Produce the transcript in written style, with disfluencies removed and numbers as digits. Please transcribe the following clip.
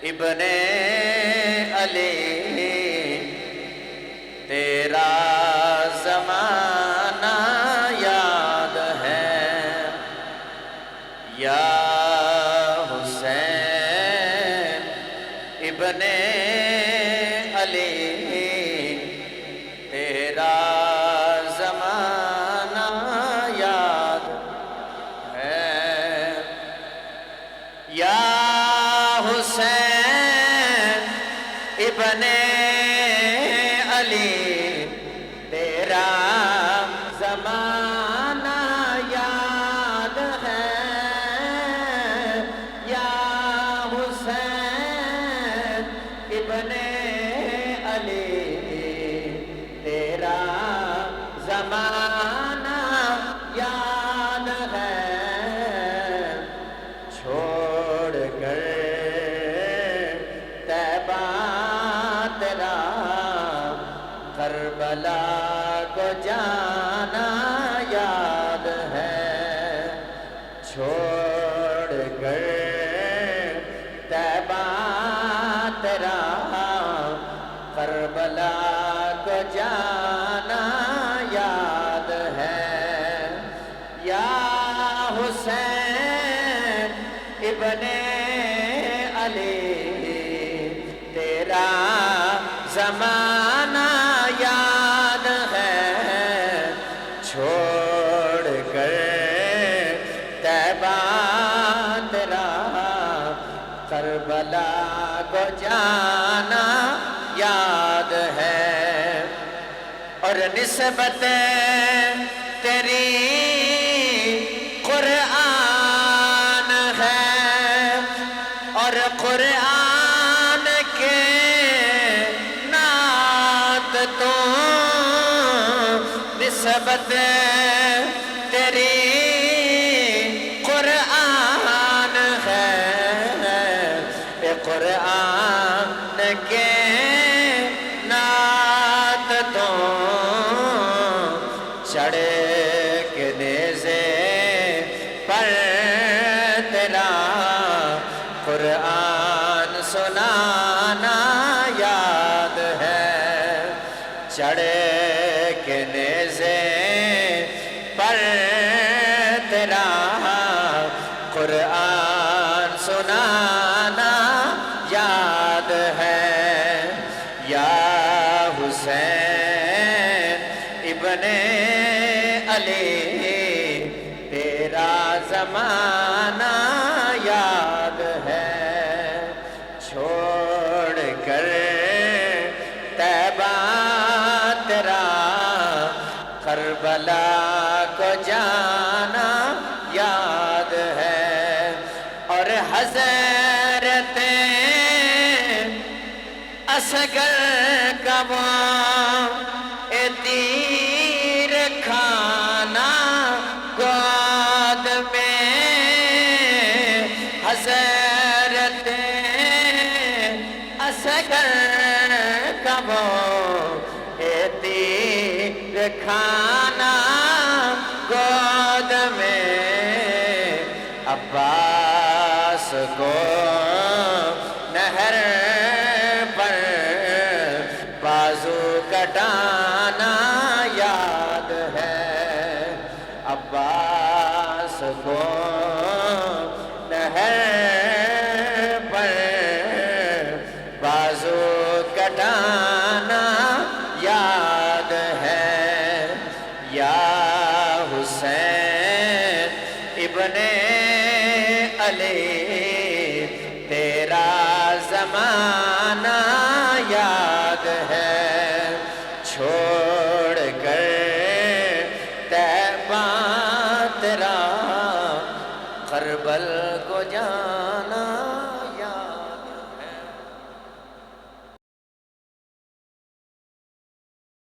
ابن علی تیرا زمانہ یاد ہے یا حسین ابن علی تیرا زمانہ یاد ہے یا حسین ابن علی تیرا زمانہ یاد ہے یا حسین ابن علی تیرا زمانہ یاد ہے چھوڑ کر طیبہ تیرا کربلا کو جانا یاد ہے چھوڑ کر طیبہ تیرا کربلا کو جانا یاد ہے یا حسین ابن علی تیرا زمانہ یاد ہے چھوڑ کر طیبہ تیرا کربلا کو جانا یاد ہے اور نسبت تیری قرآن ہے اور قرآن کے نعت تو نسبت تیری قرآن ہے قرآن کے نعت تو چڑھے کے نیزے پر تیرا قرآن سنانا یاد ہے چڑھے کے نیزے پر تیرا قرآن سنانا یاد ہے یا حسین ابن علی تیرا زمانہ یاد ہے چھوڑ کر طیبہ تیرا کربلا کو جانا یاد ہے اور حضرت اصغر کا وہ تیر کھانا گود میں حضرت اصغر کا وہ تیر کھانا گود میں عباس کو نہر پر بازو کٹانا یاد ہے عباس کو نہر پر بازو کٹانا یاد ہے یا حسین ابن علی تیرا زمانہ یاد ہے چھوڑ کر طیبہ تیرا کربل کو جانا